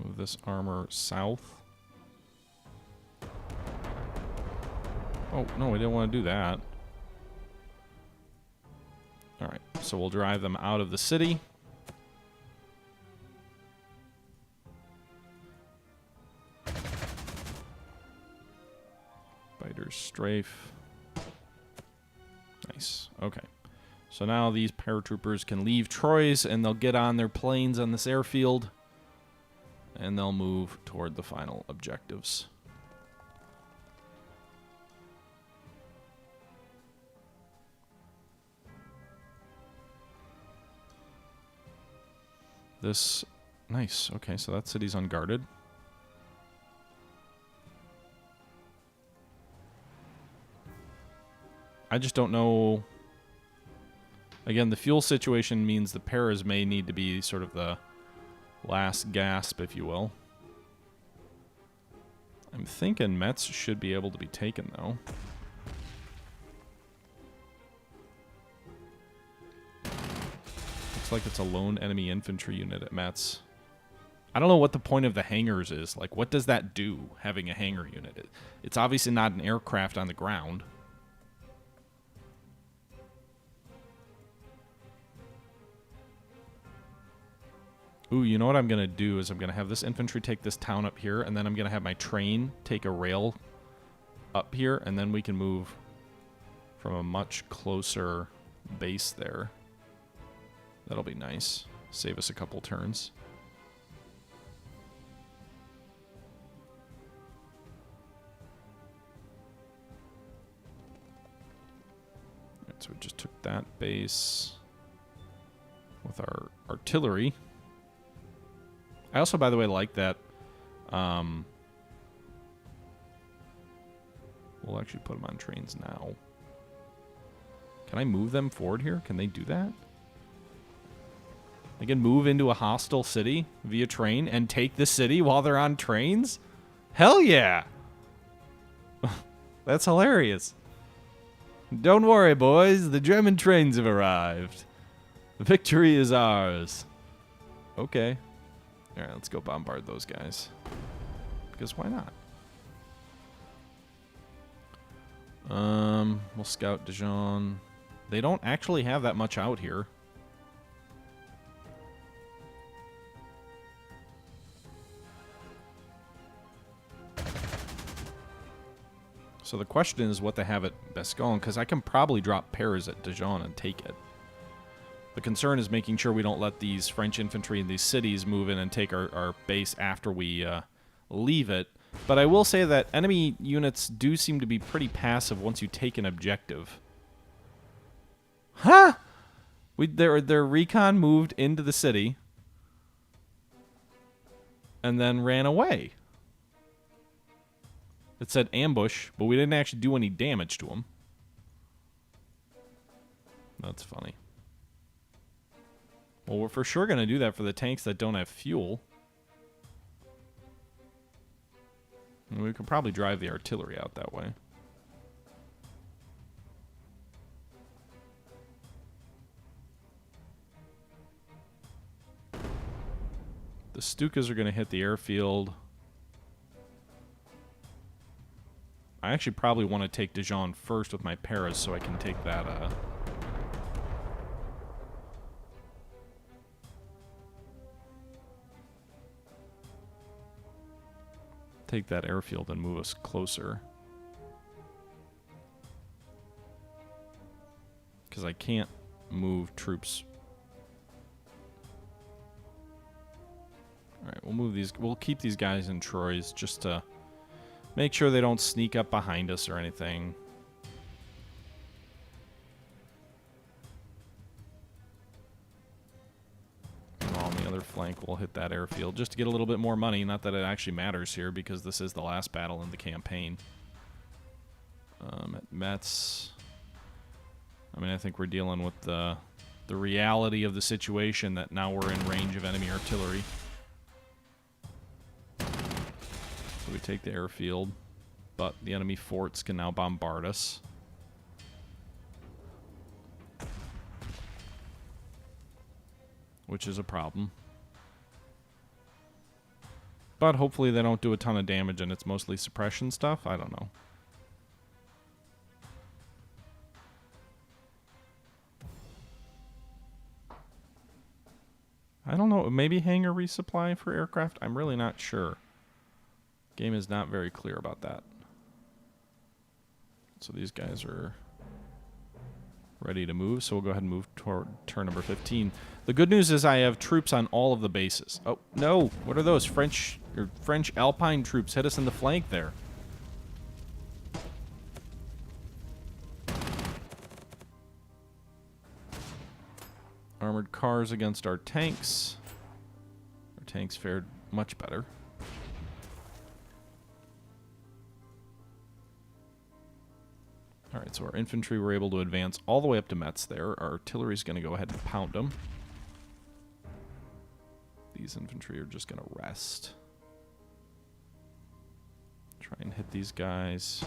Move this armor south. Oh, no, we didn't want to do that. Alright, so we'll drive them out of the city. Spiders strafe. Nice. Okay. So now these paratroopers can leave Troyes, and they'll get on their planes on this airfield, and they'll move toward the final objectives. This... Nice. Okay, so that city's unguarded. I just don't know... Again, the fuel situation means the paras may need to be sort of the last gasp, if you will. I'm thinking Metz should be able to be taken, though. Looks like it's a lone enemy infantry unit at Metz. I don't know what the point of the hangars is. Like, what does that do, having a hangar unit? It's obviously not an aircraft on the ground. Ooh, you know what I'm going to do is I'm going to have this infantry take this town up here, and then I'm going to have my train take a rail up here, and then we can move from a much closer base there. That'll be nice. Save us a couple turns. Alright, so we just took that base with our artillery. I also, by the way, like that. We'll actually put them on trains now. Can I move them forward here? Can they do that? They can move into a hostile city via train and take the city while they're on trains? Hell yeah! That's hilarious. Don't worry, boys. The German trains have arrived. The victory is ours. Okay. Alright, let's go bombard those guys. Because why not? We'll scout Dijon. They don't actually have that much out here. So the question is what they have at Bescon, because I can probably drop Paris at Dijon and take it. The concern is making sure we don't let these French infantry in these cities move in and take our base after we leave it. But I will say that enemy units do seem to be pretty passive once you take an objective. Huh? Their recon moved into the city and then ran away. It said ambush, but we didn't actually do any damage to them. That's funny. Well, we're for sure going to do that for the tanks that don't have fuel. And we could probably drive the artillery out that way. The Stukas are going to hit the airfield. I actually probably want to take Dijon first with my Paras so I can take that... take that airfield and move us closer. Because I can't move troops. Alright, we'll move these. We'll keep these guys in Troyes just to make sure they don't sneak up behind us or anything. On the other flank, we'll hit that airfield just to get a little bit more money. Not that it actually matters here because this is the last battle in the campaign. At Metz, I mean, I think we're dealing with the reality of the situation that now we're in range of enemy artillery. So we take the airfield, but the enemy forts can now bombard us. Which is a problem. But hopefully they don't do a ton of damage and it's mostly suppression stuff. I don't know. I don't know. Maybe hangar resupply for aircraft? I'm really not sure. Game is not very clear about that. So these guys are ready to move, so we'll go ahead and move toward turn number 15. The good news is I have troops on all of the bases. Oh, no. What are those? French Alpine troops hit us in the flank there. Armored cars against our tanks. Our tanks fared much better. Alright, so our infantry were able to advance all the way up to Metz there. Our artillery's going to go ahead and pound them. These infantry are just going to rest. Try and hit these guys.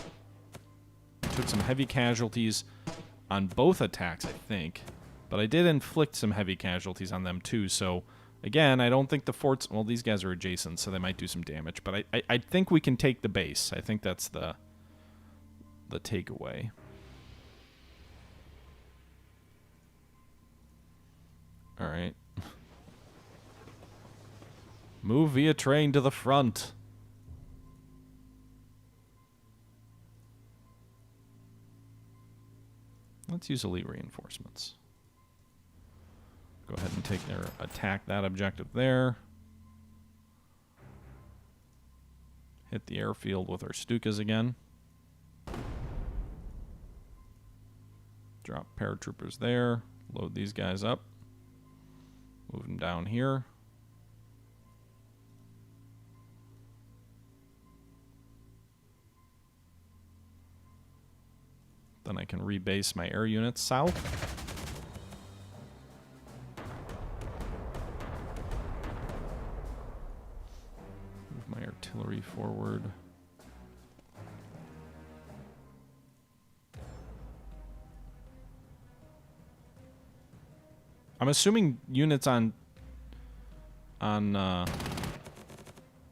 Took some heavy casualties on both attacks, I think. But I did inflict some heavy casualties on them too, so again, I don't think the forts... Well, these guys are adjacent, so they might do some damage, but I think we can take the base. I think that's the takeaway. Alright. Move via train to the front. Let's use elite reinforcements. Go ahead and attack that objective there. Hit the airfield with our Stukas again. Drop paratroopers there. Load these guys up. Move them down here. Then I can rebase my air units south. Move my artillery forward. I'm assuming units on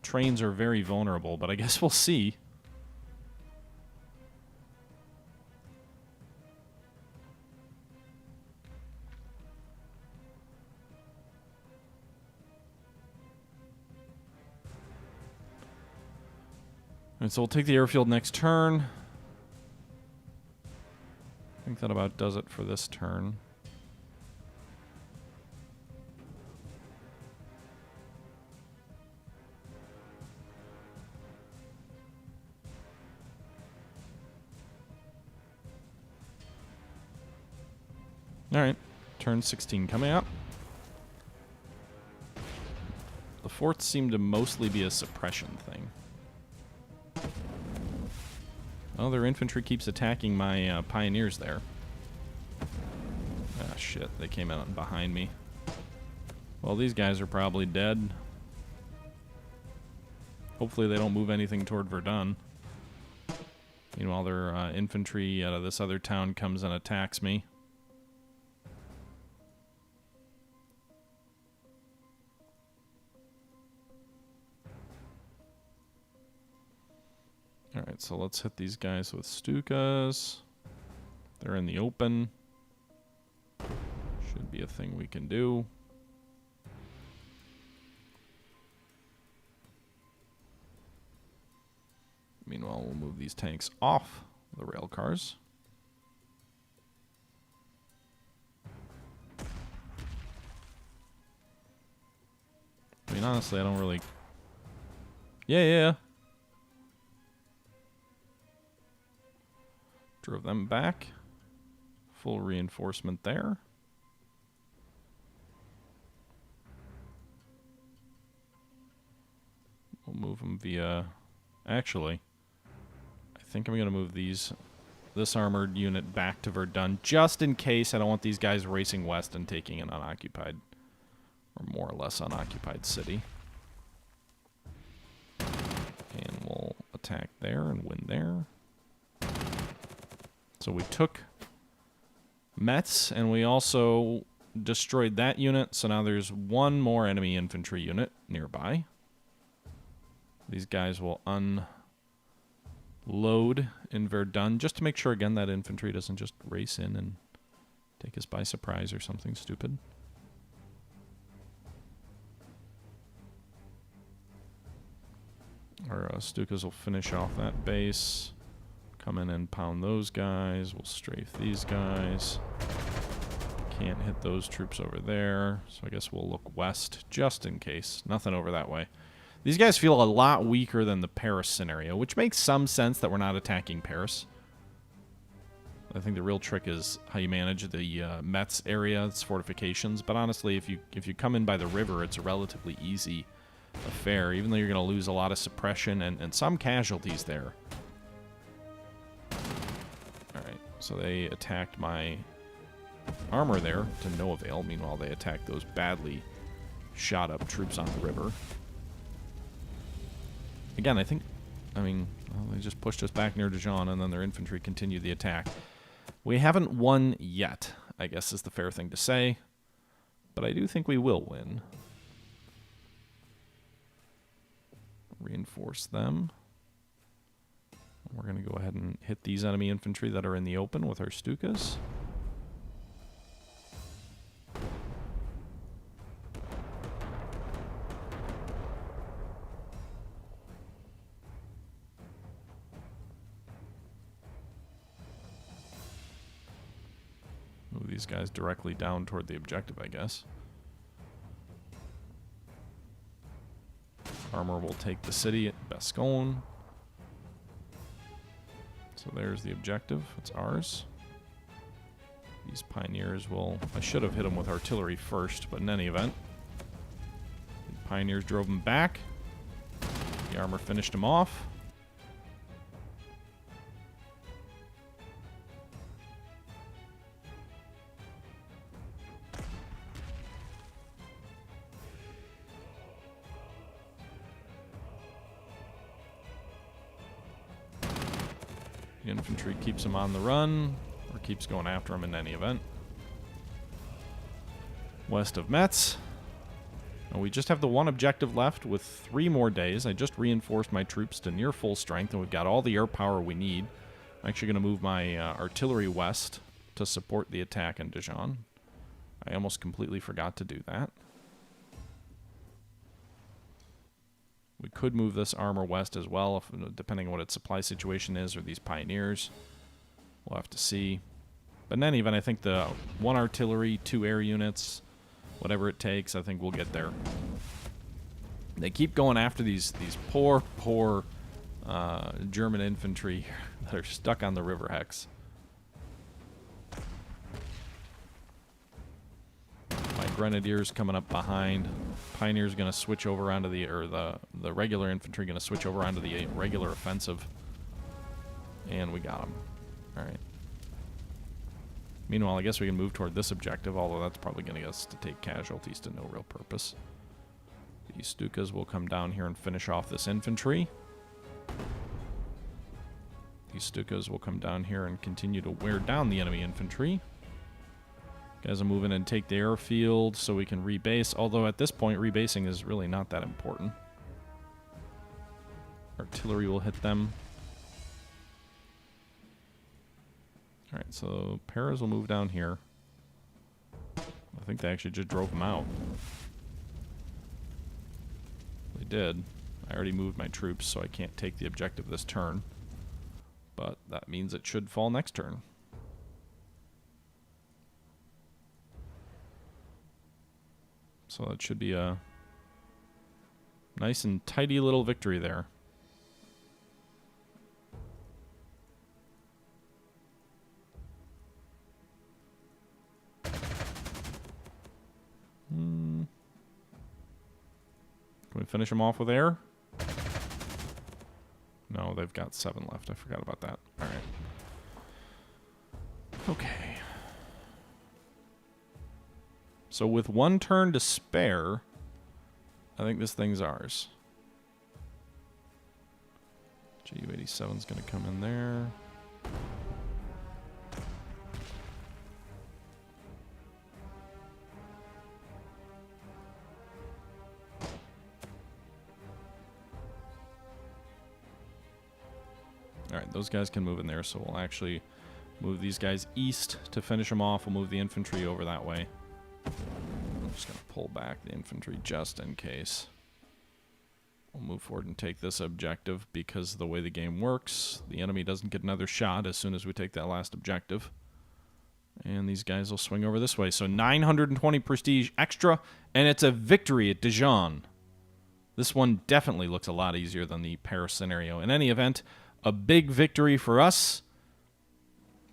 trains are very vulnerable, but I guess we'll see. Alright, so we'll take the airfield next turn. I think that about does it for this turn. Alright, turn 16 coming up. The forts seem to mostly be a suppression thing. Oh, their infantry keeps attacking my pioneers there. Ah, shit, they came out behind me. Well, these guys are probably dead. Hopefully they don't move anything toward Verdun. Meanwhile, their infantry out of this other town comes and attacks me. Alright, so let's hit these guys with Stukas. They're in the open. Should be a thing we can do. Meanwhile, we'll move these tanks off the rail cars. I mean, honestly, I don't really... Yeah. Drove them back. Full reinforcement there. We'll move them via... Actually, I think I'm going to move this armored unit back to Verdun, just in case I don't want these guys racing west and taking an unoccupied, or more or less unoccupied city. And we'll attack there and win there. So we took Metz, and we also destroyed that unit, so now there's one more enemy infantry unit nearby. These guys will unload in Verdun, just to make sure, again, that infantry doesn't just race in and take us by surprise or something stupid. Our Stukas will finish off that base. Come in and pound those guys. We'll strafe these guys. Can't hit those troops over there, so I guess we'll look west just in case. Nothing over that way. These guys feel a lot weaker than the Paris scenario, which makes some sense that we're not attacking Paris. I think the real trick is how you manage the Metz area, its fortifications. But honestly, if you come in by the river, it's a relatively easy affair, even though you're going to lose a lot of suppression and some casualties there. Alright, so they attacked my armor there to no avail. Meanwhile, they attacked those badly shot up troops on the river. Again, well, they just pushed us back near Dijon, and then their infantry continued the attack. We haven't won yet, I guess is the fair thing to say. But I do think we will win. Reinforce them. We're going to go ahead and hit these enemy infantry that are in the open with our Stukas. Move these guys directly down toward the objective, I guess. Armor will take the city at Bascon. So there's the objective. It's ours. These pioneers will... I should have hit them with artillery first, but in any event. The pioneers drove them back. The armor finished them off. The infantry keeps them on the run, or keeps going after them in any event. West of Metz. Now we just have the one objective left with 3 more days. I just reinforced my troops to near full strength, and we've got all the air power we need. I'm actually going to move my artillery west to support the attack in Dijon. I almost completely forgot to do that. We could move this armor west as well, depending on what its supply situation is, or these pioneers. We'll have to see. But in any event, I think the 1 artillery, 2 air units, whatever it takes, I think we'll get there. They keep going after these poor German infantry that are stuck on the river hex. My grenadiers coming up behind. Pioneers going to switch over onto the regular infantry going to switch over onto the regular offensive. And we got them. All right. Meanwhile, I guess we can move toward this objective, although that's probably going to get us to take casualties to no real purpose. These Stukas will come down here and finish off this infantry. These Stukas will come down here and continue to wear down the enemy infantry. Guys will move in and take the airfield so we can rebase, although at this point rebasing is really not that important. Artillery will hit them. Alright, so Paras will move down here. I think they actually just drove them out. They did. I already moved my troops, so I can't take the objective this turn. But that means it should fall next turn. So that should be a nice and tidy little victory there. Can we finish them off with air? No, they've got 7 left. I forgot about that. All right. Okay. So with 1 turn to spare, I think this thing's ours. Ju-87's going to come in there. Alright, those guys can move in there, so we'll actually move these guys east to finish them off. We'll move the infantry over that way. I'm just going to pull back the infantry just in case. We'll move forward and take this objective because of the way the game works. The enemy doesn't get another shot as soon as we take that last objective. And these guys will swing over this way. So 920 prestige extra, and it's a victory at Dijon. This one definitely looks a lot easier than the Paris scenario. In any event, a big victory for us.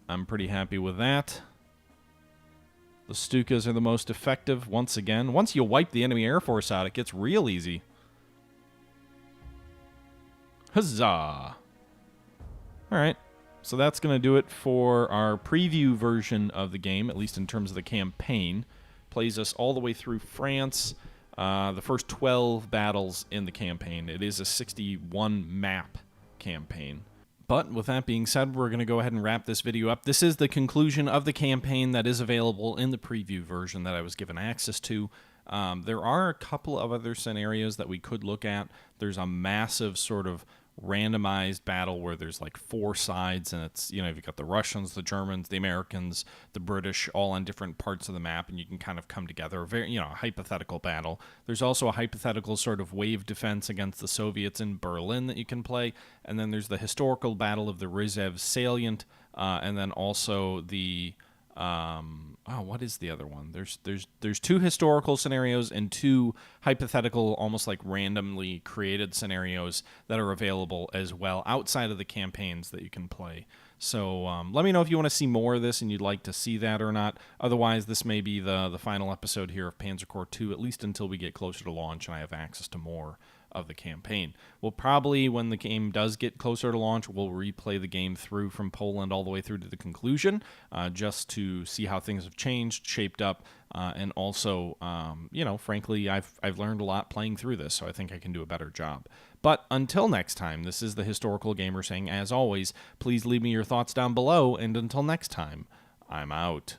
I'm pretty happy with that. The Stukas are the most effective once again. Once you wipe the enemy Air Force out, it gets real easy. Huzzah! All right, so that's going to do it for our preview version of the game, at least in terms of the campaign. Plays us all the way through France, the first 12 battles in the campaign. It is a 61 map campaign. But with that being said, we're going to go ahead and wrap this video up. This is the conclusion of the campaign that is available in the preview version that I was given access to. There are a couple of other scenarios that we could look at. There's a massive sort of randomized battle where there's like 4 sides, and it's, you know, you've got the Russians, the Germans, the Americans, the British, all on different parts of the map, and you can kind of come together. Very, you know, a hypothetical battle. There's also a hypothetical sort of wave defense against the Soviets in Berlin that you can play, and then there's the historical battle of the Rizev salient, and then also the what is the other one? There's 2 historical scenarios and 2 hypothetical, almost like randomly created scenarios that are available as well outside of the campaigns that you can play. So let me know if you want to see more of this and you'd like to see that or not. Otherwise, this may be the final episode here of Panzer Corps II, at least until we get closer to launch and I have access to more of the campaign. We'll probably, when the game does get closer to launch, we'll replay the game through from Poland all the way through to the conclusion, just to see how things have changed, shaped up, and also, you know, frankly, I've learned a lot playing through this, so I think I can do a better job. But until next time, this is the Historical Gamer saying, as always, please leave me your thoughts down below, and until next time, I'm out.